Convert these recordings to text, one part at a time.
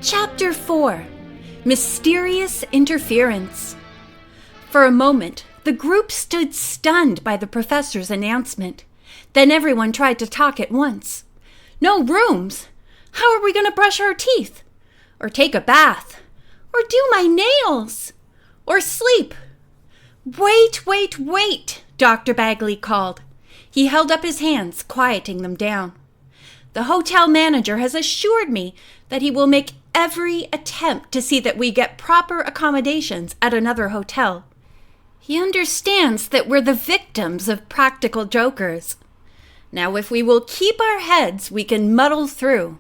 Chapter 4. Mysterious Interference. For a moment, the group stood stunned by the professor's announcement. Then everyone tried to talk at once. No rooms! How are we going to brush our teeth? Or take a bath? Or do my nails? Or sleep? Wait, Dr. Bagley called. He held up his hands, quieting them down. The hotel manager has assured me that he will make every attempt to see that we get proper accommodations at another hotel. He understands that we're the victims of practical jokers. Now, if we will keep our heads, we can muddle through.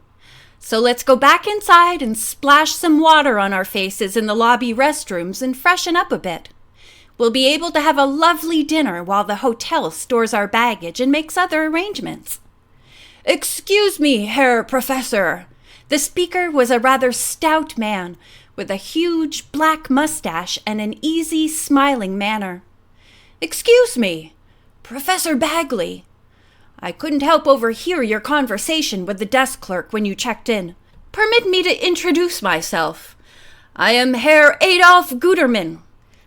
So let's go back inside and splash some water on our faces in the lobby restrooms and freshen up a bit. We'll be able to have a lovely dinner while the hotel stores our baggage and makes other arrangements. Excuse me, Herr Professor. The speaker was a rather stout man with a huge black mustache and an easy, smiling manner. Excuse me, Professor Bagley. I couldn't help overhear your conversation with the desk clerk when you checked in. Permit me to introduce myself. I am Herr Adolf Gutermann.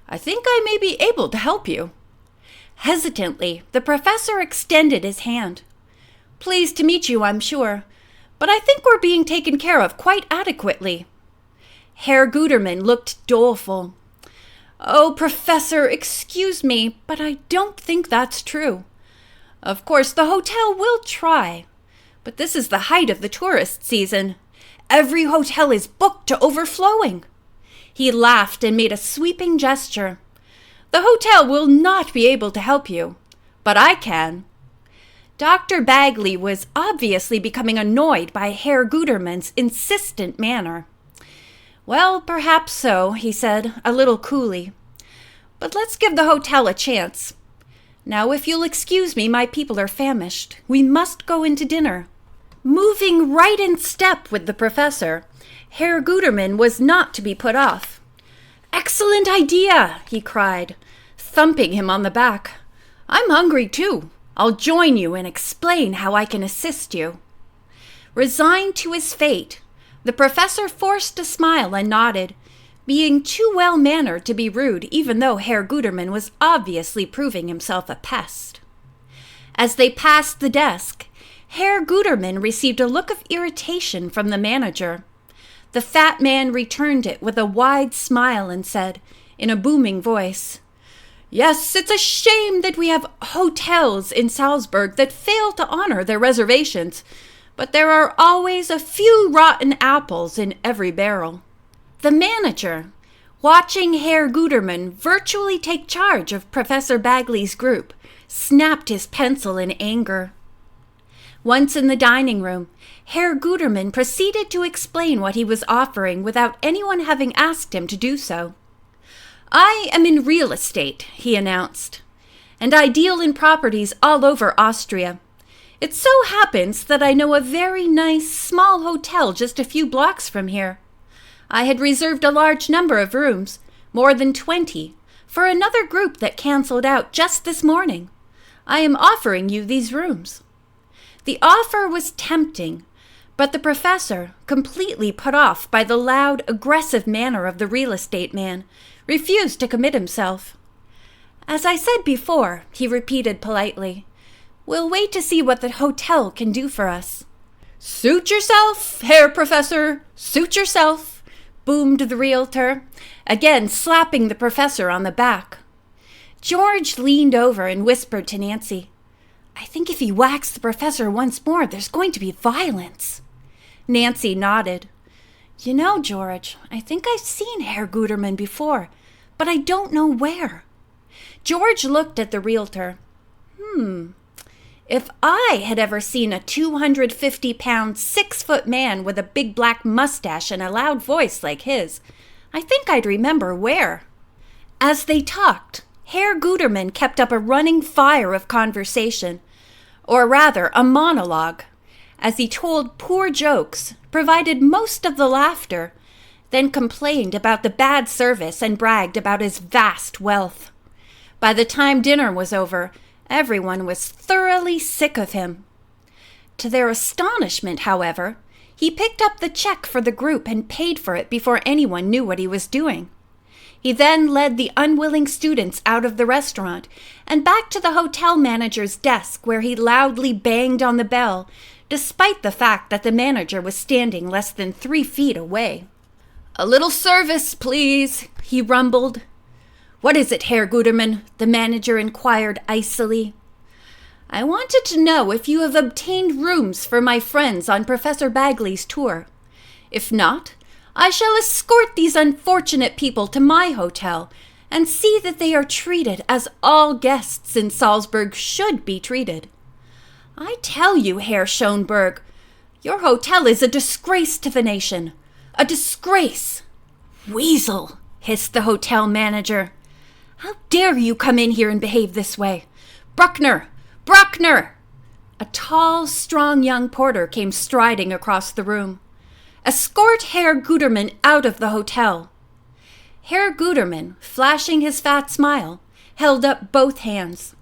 I think I may be able to help you. Hesitantly, the professor extended his hand. Pleased to meet you, I'm sure, but I think we're being taken care of quite adequately. Herr Gutermann looked doleful. Oh, Professor, excuse me, but I don't think that's true. Of course, the hotel will try, but this is the height of the tourist season. Every hotel is booked to overflowing. He laughed and made a sweeping gesture. The hotel will not be able to help you, but I can. Dr. Bagley was obviously becoming annoyed by Herr Gutermann's insistent manner. Well, perhaps so, he said, a little coolly. But let's give the hotel a chance. Now, if you'll excuse me, my people are famished. We must go into dinner. Moving right in step with the professor, Herr Gutermann was not to be put off. Excellent idea, he cried, thumping him on the back. I'm hungry too. I'll join you and explain how I can assist you. Resigned to his fate, the professor forced a smile and nodded, being too well-mannered to be rude even though Herr Gutermann was obviously proving himself a pest. As they passed the desk, Herr Gutermann received a look of irritation from the manager. The fat man returned it with a wide smile and said, in a booming voice, Yes, it's a shame that we have hotels in Salzburg that fail to honor their reservations, but there are always a few rotten apples in every barrel. The manager, watching Herr Gutermann virtually take charge of Professor Bagley's group, snapped his pencil in anger. Once in the dining room, Herr Gutermann proceeded to explain what he was offering without anyone having asked him to do so. I am in real estate, he announced, and I deal in properties all over Austria. It so happens that I know a very nice small hotel just a few blocks from here. I had reserved a large number of rooms, more than 20, for another group that canceled out just this morning. I am offering you these rooms. The offer was tempting, but the professor, completely put off by the loud, aggressive manner of the real estate man, refused to commit himself. As I said before, he repeated politely, we'll wait to see what the hotel can do for us. Suit yourself, Herr Professor, suit yourself, boomed the realtor, again slapping the professor on the back. George leaned over and whispered to Nancy, I think if he whacks the professor once more, there's going to be violence. Nancy nodded. You know, George, I think I've seen Herr Gutermann before, but I don't know where. George looked at the realtor. If I had ever seen a 250-pound, 6-foot man with a big black mustache and a loud voice like his, I think I'd remember where. As they talked, Herr Gutermann kept up a running fire of conversation, or rather a monologue, as he told poor jokes, provided most of the laughter, then complained about the bad service and bragged about his vast wealth. By the time dinner was over, everyone was thoroughly sick of him. To their astonishment, however, He picked up the check for the group and paid for it before anyone knew what he was doing. He then led the unwilling students out of the restaurant and back to the hotel manager's desk, where he loudly banged on the bell, despite the fact that the manager was standing less than 3 feet away. "A little service, please," he rumbled. "What is it, Herr Gutermann?" the manager inquired icily. "I wanted to know if you have obtained rooms for my friends on Professor Bagley's tour. If not, I shall escort these unfortunate people to my hotel and see that they are treated as all guests in Salzburg should be treated. I tell you, Herr Schönberg, your hotel is a disgrace to the nation. A disgrace." "Weasel," hissed the hotel manager. "How dare you come in here and behave this way? Bruckner! Bruckner!" A tall, strong young porter came striding across the room. "Escort Herr Gutermann out of the hotel." Herr Gutermann, flashing his fat smile, held up both hands.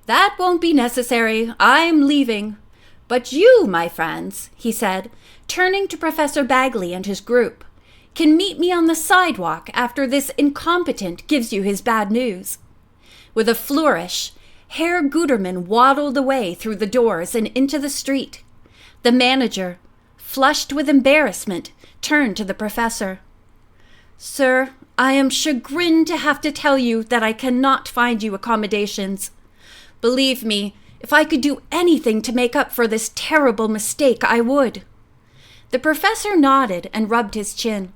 "That won't be necessary. I'm leaving. But you, my friends," he said, turning to Professor Bagley and his group, "can meet me on the sidewalk after this incompetent gives you his bad news." With a flourish, Herr Gutermann waddled away through the doors and into the street. The manager, flushed with embarrassment, turned to the professor. "Sir, I am chagrined to have to tell you that I cannot find you accommodations. Believe me, if I could do anything to make up for this terrible mistake, I would." The professor nodded and rubbed his chin.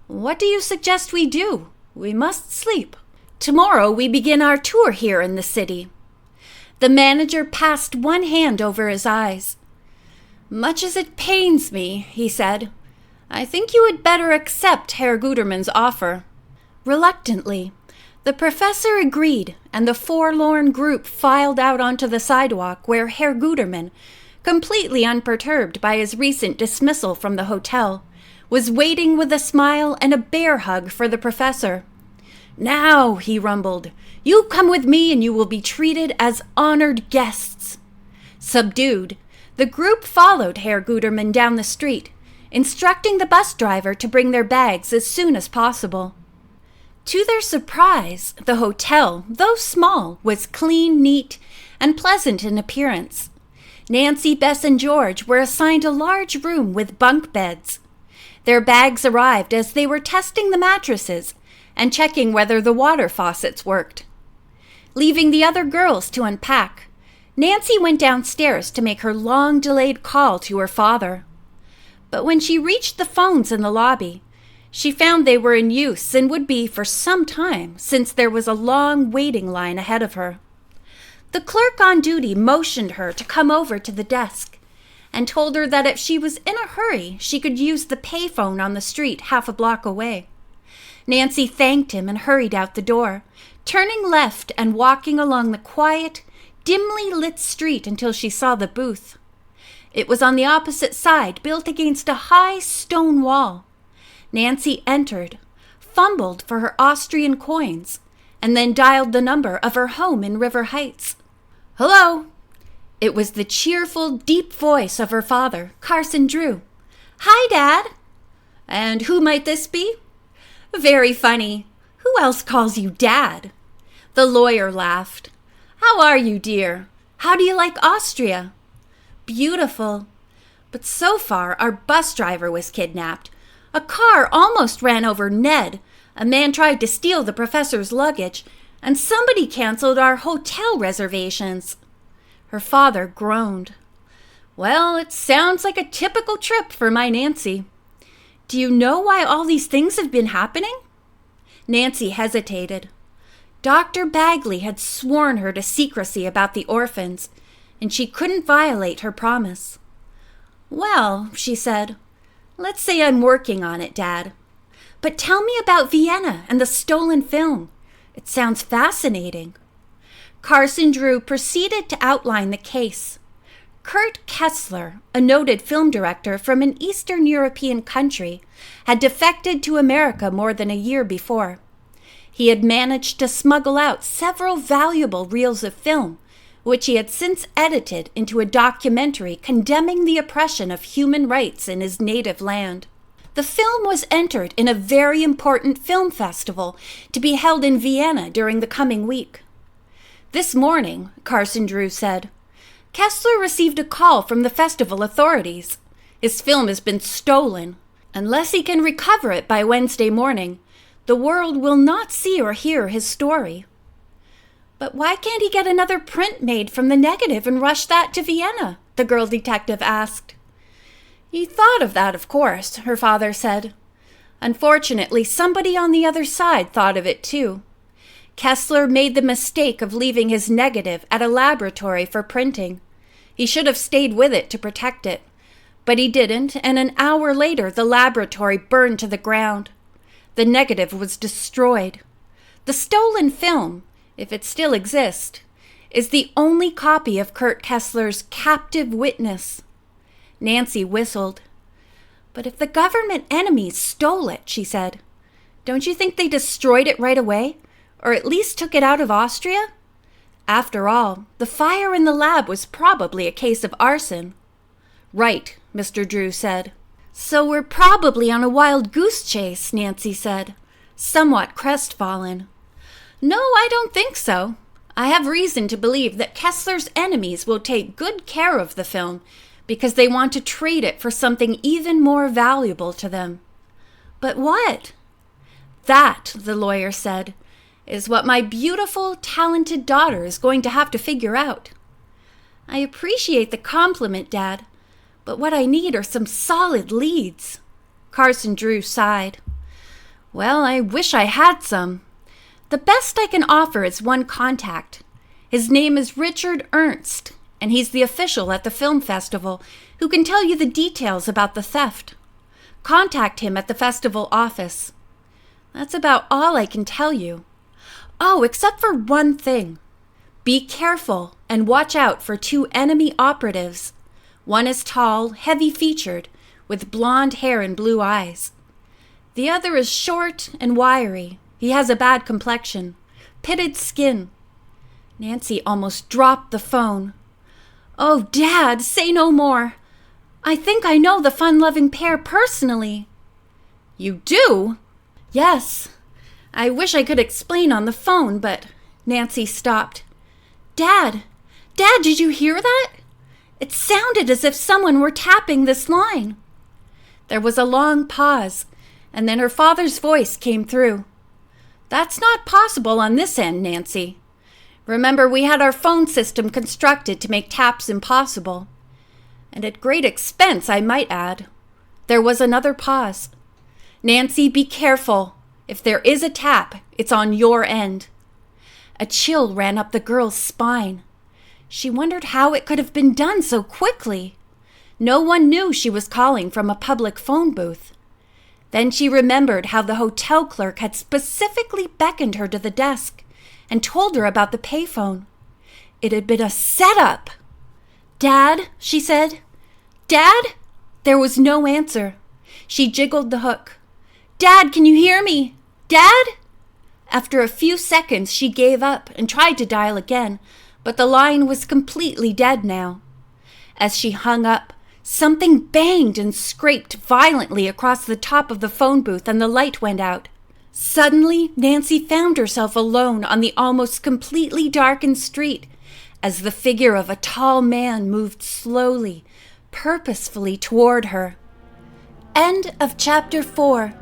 "What do you suggest we do? We must sleep. Tomorrow we begin our tour here in the city." The manager passed one hand over his eyes. "Much as it pains me," he said, "I think you had better accept Herr Gutermann's offer." Reluctantly, the professor agreed, and the forlorn group filed out onto the sidewalk, where Herr Gutermann, completely unperturbed by his recent dismissal from the hotel, was waiting with a smile and a bear hug for the professor. "Now," he rumbled, "you come with me and you will be treated as honored guests." Subdued, the group followed Herr Gutermann down the street, instructing the bus driver to bring their bags as soon as possible. To their surprise, the hotel, though small, was clean, neat, and pleasant in appearance. Nancy, Bess, and George were assigned a large room with bunk beds. Their bags arrived as they were testing the mattresses and checking whether the water faucets worked. Leaving the other girls to unpack, Nancy went downstairs to make her long-delayed call to her father. But when she reached the phones in the lobby, she found they were in use and would be for some time, since there was a long waiting line ahead of her. The clerk on duty motioned her to come over to the desk and told her that if she was in a hurry, she could use the payphone on the street half a block away. Nancy thanked him and hurried out the door, turning left and walking along the quiet, dimly lit street until she saw the booth. It was on the opposite side, built against a high stone wall. Nancy entered, fumbled for her Austrian coins, and then dialed the number of her home in River Heights. "Hello!" It was the cheerful, deep voice of her father, Carson Drew. "Hi, Dad!" "And who might this be?" "Very funny. Who else calls you Dad?" The lawyer laughed. "How are you, dear? How do you like Austria?" "Beautiful. But so far, our bus driver was kidnapped. A car almost ran over Ned. A man tried to steal the professor's luggage, and somebody canceled our hotel reservations." Her father groaned. "Well, it sounds like a typical trip for my Nancy. Do you know why all these things have been happening?" Nancy hesitated. Dr. Bagley had sworn her to secrecy about the orphans, and she couldn't violate her promise. "Well," she said, "let's say I'm working on it, Dad. But tell me about Vienna and the stolen film. It sounds fascinating." Carson Drew proceeded to outline the case. Kurt Kessler, a noted film director from an Eastern European country, had defected to America more than a year before. He had managed to smuggle out several valuable reels of film, which he had since edited into a documentary condemning the oppression of human rights in his native land. The film was entered in a very important film festival to be held in Vienna during the coming week. "This morning," Carson Drew said, "Kessler received a call from the festival authorities. His film has been stolen. Unless he can recover it by Wednesday morning, the world will not see or hear his story." "But why can't he get another print made from the negative and rush that to Vienna?" the girl detective asked. "He thought of that, of course," her father said. "Unfortunately, somebody on the other side thought of it too. Kessler made the mistake of leaving his negative at a laboratory for printing. He should have stayed with it to protect it. But he didn't, and an hour later the laboratory burned to the ground. The negative was destroyed. The stolen film, if it still exists, is the only copy of Kurt Kessler's Captive Witness." Nancy whistled. "But if the government enemies stole it," she said, "don't you think they destroyed it right away? Or at least took it out of Austria? After all, the fire in the lab was probably a case of arson." "Right," Mr. Drew said. "So we're probably on a wild goose chase," Nancy said, somewhat crestfallen. "No, I don't think so. I have reason to believe that Kessler's enemies will take good care of the film because they want to trade it for something even more valuable to them." "But what?" "That," the lawyer said, "is what my beautiful, talented daughter is going to have to figure out." "I appreciate the compliment, Dad, but what I need are some solid leads." Carson Drew sighed. "Well, I wish I had some. The best I can offer is one contact. His name is Richard Ernst, and he's the official at the film festival who can tell you the details about the theft. Contact him at the festival office. That's about all I can tell you. Oh, except for one thing. Be careful and watch out for two enemy operatives. One is tall, heavy-featured, with blonde hair and blue eyes. The other is short and wiry. He has a bad complexion, pitted skin." Nancy almost dropped the phone. "Oh, Dad, say no more. I think I know the fun-loving pair personally." "You do?" "Yes. I wish I could explain on the phone, but—" Nancy stopped. Dad, did you hear that? It sounded as if someone were tapping this line." There was a long pause, and then her father's voice came through. "That's not possible on this end, Nancy. Remember, we had our phone system constructed to make taps impossible. And at great expense, I might add." There was another pause. "Nancy, be careful. If there is a tap, it's on your end." A chill ran up the girl's spine. She wondered how it could have been done so quickly. No one knew she was calling from a public phone booth. Then she remembered how the hotel clerk had specifically beckoned her to the desk and told her about the payphone. It had been a setup. "Dad," she said. "Dad?" There was no answer. She jiggled the hook. "Dad, can you hear me? Dad?" After a few seconds, she gave up and tried to dial again, but the line was completely dead now. As she hung up, something banged and scraped violently across the top of the phone booth and the light went out. Suddenly, Nancy found herself alone on the almost completely darkened street as the figure of a tall man moved slowly, purposefully toward her. End of chapter 4.